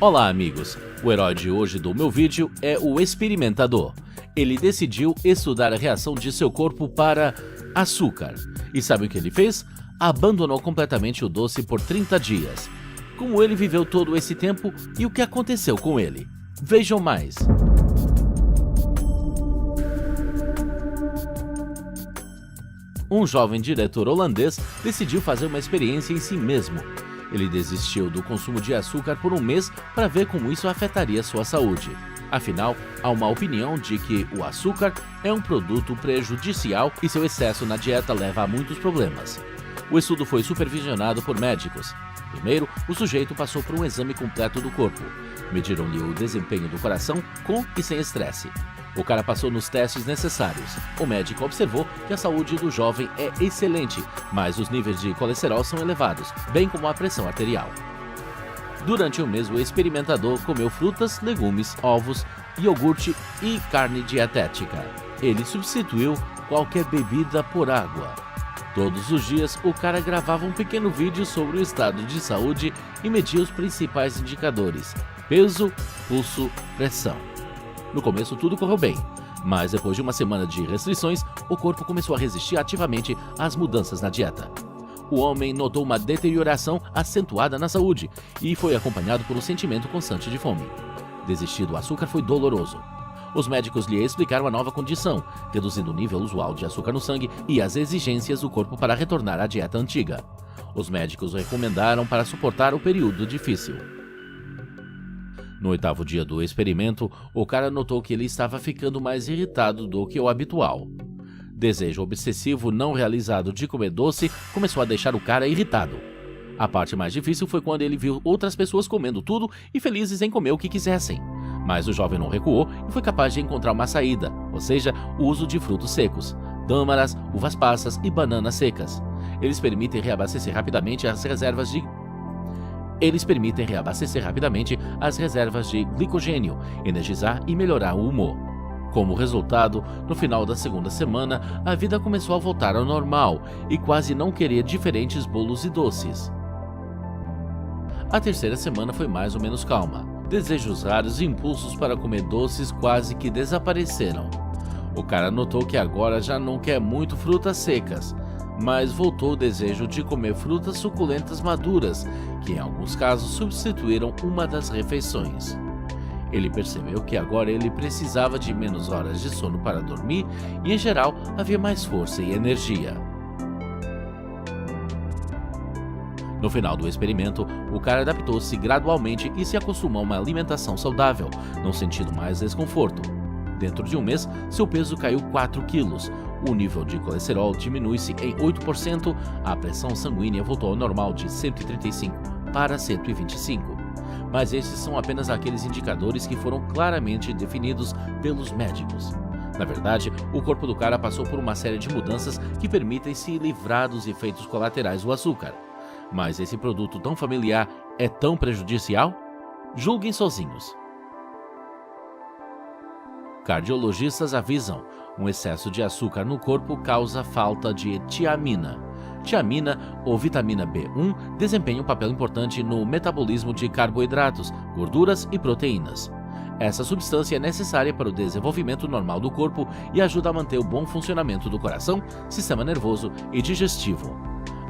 Olá amigos, o herói de hoje do meu vídeo é o experimentador. Ele decidiu estudar a reação de seu corpo para açúcar. E sabe o que ele fez? Abandonou completamente o doce por 30 dias. Como ele viveu todo esse tempo e o que aconteceu com ele? Vejam mais. Um jovem diretor holandês decidiu fazer uma experiência em si mesmo. Ele desistiu do consumo de açúcar por um mês para ver como isso afetaria sua saúde. Afinal, há uma opinião de que o açúcar é um produto prejudicial e seu excesso na dieta leva a muitos problemas. O estudo foi supervisionado por médicos. Primeiro, o sujeito passou por um exame completo do corpo. Mediram-lhe o desempenho do coração com e sem estresse. O cara passou nos testes necessários. O médico observou que a saúde do jovem é excelente, mas os níveis de colesterol são elevados, bem como a pressão arterial. Durante o mês, o experimentador comeu frutas, legumes, ovos, iogurte e carne dietética. Ele substituiu qualquer bebida por água. Todos os dias, o cara gravava um pequeno vídeo sobre o estado de saúde e media os principais indicadores: peso, pulso, pressão. No começo tudo correu bem, mas depois de uma semana de restrições, o corpo começou a resistir ativamente às mudanças na dieta. O homem notou uma deterioração acentuada na saúde e foi acompanhado por um sentimento constante de fome. Desistir do açúcar foi doloroso. Os médicos lhe explicaram a nova condição, reduzindo o nível usual de açúcar no sangue e as exigências do corpo para retornar à dieta antiga. Os médicos o recomendaram para suportar o período difícil. No 8º dia do experimento, o cara notou que ele estava ficando mais irritado do que o habitual. Desejo obsessivo não realizado de comer doce começou a deixar o cara irritado. A parte mais difícil foi quando ele viu outras pessoas comendo tudo e felizes em comer o que quisessem. Mas o jovem não recuou e foi capaz de encontrar uma saída, ou seja, o uso de frutos secos, tâmaras, uvas passas e bananas secas. Eles permitem reabastecer rapidamente as reservas de glicogênio, energizar e melhorar o humor. Como resultado, no final da segunda semana, a vida começou a voltar ao normal e quase não queria diferentes bolos e doces. A terceira semana foi mais ou menos calma. Desejos raros e impulsos para comer doces quase que desapareceram. O cara notou que agora já não quer muito frutas secas, mas voltou o desejo de comer frutas suculentas maduras, que em alguns casos substituíram uma das refeições. Ele percebeu que agora ele precisava de menos horas de sono para dormir e, em geral, havia mais força e energia. No final do experimento, o cara adaptou-se gradualmente e se acostumou a uma alimentação saudável, não sentindo mais desconforto. Dentro de um mês, seu peso caiu 4 quilos, o nível de colesterol diminui-se em 8%, a pressão sanguínea voltou ao normal de 135 para 125. Mas esses são apenas aqueles indicadores que foram claramente definidos pelos médicos. Na verdade, o corpo do cara passou por uma série de mudanças que permitem se livrar dos efeitos colaterais do açúcar. Mas esse produto tão familiar é tão prejudicial? Julguem sozinhos. Cardiologistas avisam: um excesso de açúcar no corpo causa falta de tiamina. Tiamina, ou vitamina B1, desempenha um papel importante no metabolismo de carboidratos, gorduras e proteínas. Essa substância é necessária para o desenvolvimento normal do corpo e ajuda a manter o bom funcionamento do coração, sistema nervoso e digestivo.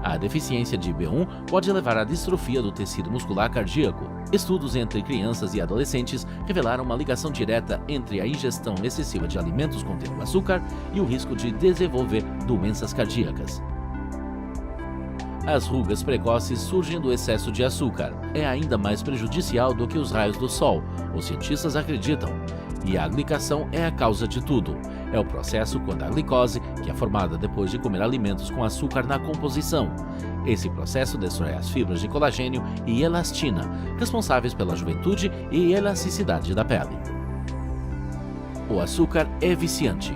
A deficiência de B1 pode levar à distrofia do tecido muscular cardíaco. Estudos entre crianças e adolescentes revelaram uma ligação direta entre a ingestão excessiva de alimentos contendo açúcar e o risco de desenvolver doenças cardíacas. As rugas precoces surgem do excesso de açúcar. É ainda mais prejudicial do que os raios do sol, os cientistas acreditam. E a glicação é a causa de tudo. É o processo quando a glicose, que é formada depois de comer alimentos com açúcar na composição. Esse processo destrói as fibras de colagênio e elastina, responsáveis pela juventude e elasticidade da pele. O açúcar é viciante.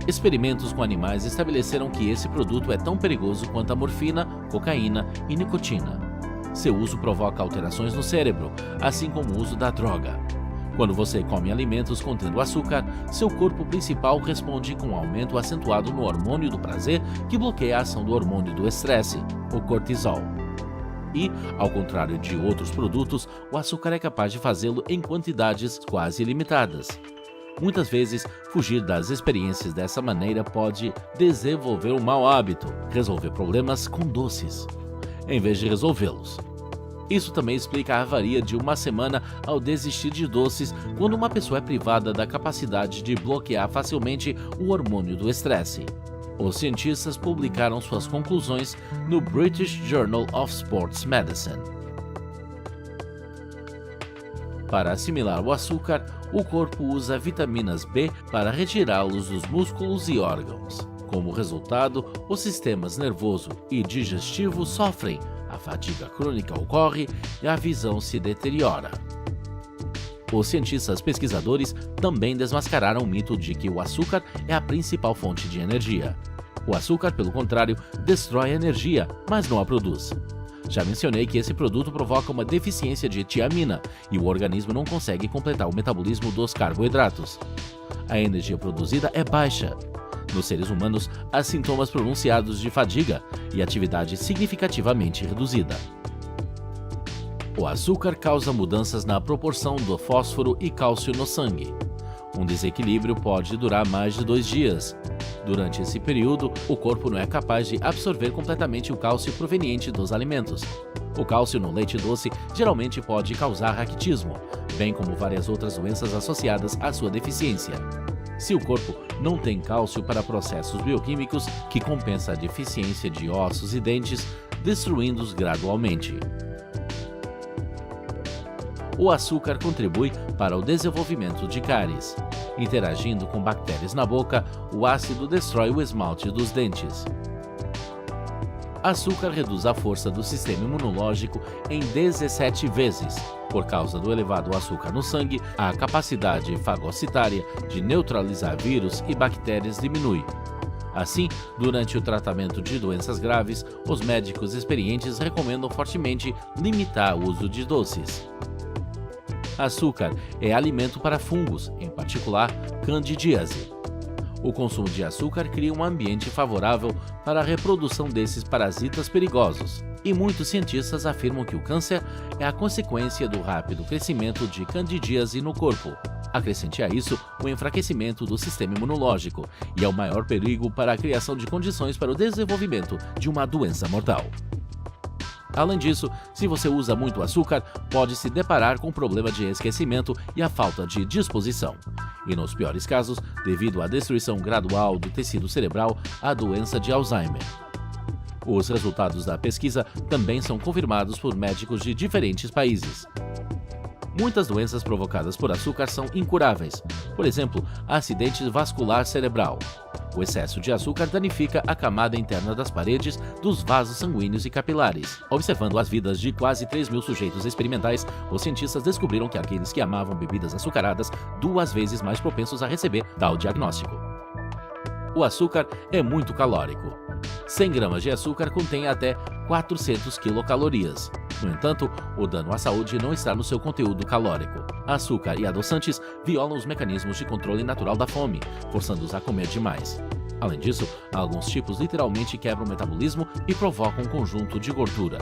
Experimentos com animais estabeleceram que esse produto é tão perigoso quanto a morfina, cocaína e nicotina. Seu uso provoca alterações no cérebro, assim como o uso da droga. Quando você come alimentos contendo açúcar, seu corpo principal responde com um aumento acentuado no hormônio do prazer que bloqueia a ação do hormônio do estresse, o cortisol. E, ao contrário de outros produtos, o açúcar é capaz de fazê-lo em quantidades quase ilimitadas. Muitas vezes, fugir das experiências dessa maneira pode desenvolver um mau hábito, resolver problemas com doces, em vez de resolvê-los. Isso também explica a avaria de uma semana ao desistir de doces quando uma pessoa é privada da capacidade de bloquear facilmente o hormônio do estresse. Os cientistas publicaram suas conclusões no British Journal of Sports Medicine. Para assimilar o açúcar, o corpo usa vitaminas B para retirá-los dos músculos e órgãos. Como resultado, os sistemas nervoso e digestivo sofrem, a fadiga crônica ocorre e a visão se deteriora. Os cientistas pesquisadores também desmascararam o mito de que o açúcar é a principal fonte de energia. O açúcar, pelo contrário, destrói energia, mas não a produz. Já mencionei que esse produto provoca uma deficiência de tiamina e o organismo não consegue completar o metabolismo dos carboidratos. A energia produzida é baixa. Nos seres humanos, há sintomas pronunciados de fadiga e atividade significativamente reduzida. O açúcar causa mudanças na proporção do fósforo e cálcio no sangue. Um desequilíbrio pode durar mais de 2 dias. Durante esse período, o corpo não é capaz de absorver completamente o cálcio proveniente dos alimentos. O cálcio no leite doce geralmente pode causar raquitismo, bem como várias outras doenças associadas à sua deficiência. Se o corpo não tem cálcio para processos bioquímicos, que compensa a deficiência de ossos e dentes, destruindo-os gradualmente. O açúcar contribui para o desenvolvimento de cáries. Interagindo com bactérias na boca, o ácido destrói o esmalte dos dentes. Açúcar reduz a força do sistema imunológico em 17 vezes. Por causa do elevado açúcar no sangue, a capacidade fagocitária de neutralizar vírus e bactérias diminui. Assim, durante o tratamento de doenças graves, os médicos experientes recomendam fortemente limitar o uso de doces. Açúcar é alimento para fungos, em particular candidíase. O consumo de açúcar cria um ambiente favorável para a reprodução desses parasitas perigosos. E muitos cientistas afirmam que o câncer é a consequência do rápido crescimento de candidíase no corpo. Acrescente a isso o enfraquecimento do sistema imunológico, e é o maior perigo para a criação de condições para o desenvolvimento de uma doença mortal. Além disso, se você usa muito açúcar, pode se deparar com problema de esquecimento e a falta de disposição. E nos piores casos, devido à destruição gradual do tecido cerebral, a doença de Alzheimer. Os resultados da pesquisa também são confirmados por médicos de diferentes países. Muitas doenças provocadas por açúcar são incuráveis, por exemplo, acidente vascular cerebral. O excesso de açúcar danifica a camada interna das paredes dos vasos sanguíneos e capilares. Observando as vidas de quase 3.000 sujeitos experimentais, os cientistas descobriram que aqueles que amavam bebidas açucaradas 2 vezes mais propensos a receber tal diagnóstico. O açúcar é muito calórico. 100 gramas de açúcar contém até 400 quilocalorias. No entanto, o dano à saúde não está no seu conteúdo calórico. Açúcar e adoçantes violam os mecanismos de controle natural da fome, forçando-os a comer demais. Além disso, alguns tipos literalmente quebram o metabolismo e provocam um conjunto de gordura.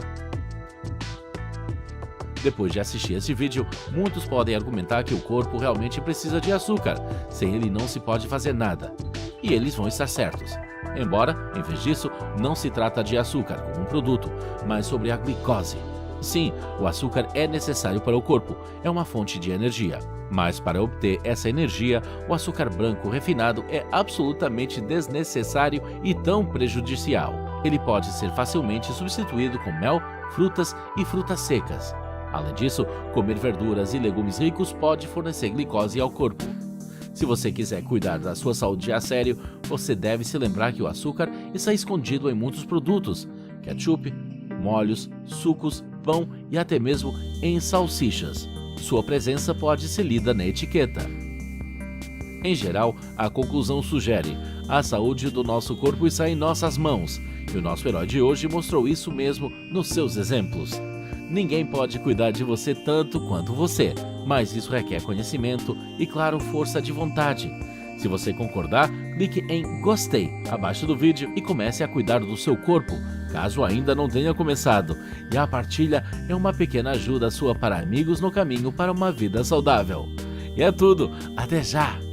Depois de assistir esse vídeo, muitos podem argumentar que o corpo realmente precisa de açúcar, sem ele não se pode fazer nada. E eles vão estar certos. Embora, em vez disso, não se trata de açúcar como um produto, mas sobre a glicose. Sim, o açúcar é necessário para o corpo, é uma fonte de energia. Mas para obter essa energia, o açúcar branco refinado é absolutamente desnecessário e tão prejudicial. Ele pode ser facilmente substituído com mel, frutas e frutas secas. Além disso, comer verduras e legumes ricos pode fornecer glicose ao corpo. Se você quiser cuidar da sua saúde a sério, você deve se lembrar que o açúcar está escondido em muitos produtos: ketchup, molhos, sucos, pão e até mesmo em salsichas. Sua presença pode ser lida na etiqueta. Em geral, a conclusão sugere: a saúde do nosso corpo está em nossas mãos, e o nosso herói de hoje mostrou isso mesmo nos seus exemplos. Ninguém pode cuidar de você tanto quanto você, mas isso requer conhecimento e, claro, força de vontade. Se você concordar, clique em gostei abaixo do vídeo e comece a cuidar do seu corpo, caso ainda não tenha começado, e a partilha é uma pequena ajuda sua para amigos no caminho para uma vida saudável. E é tudo, até já!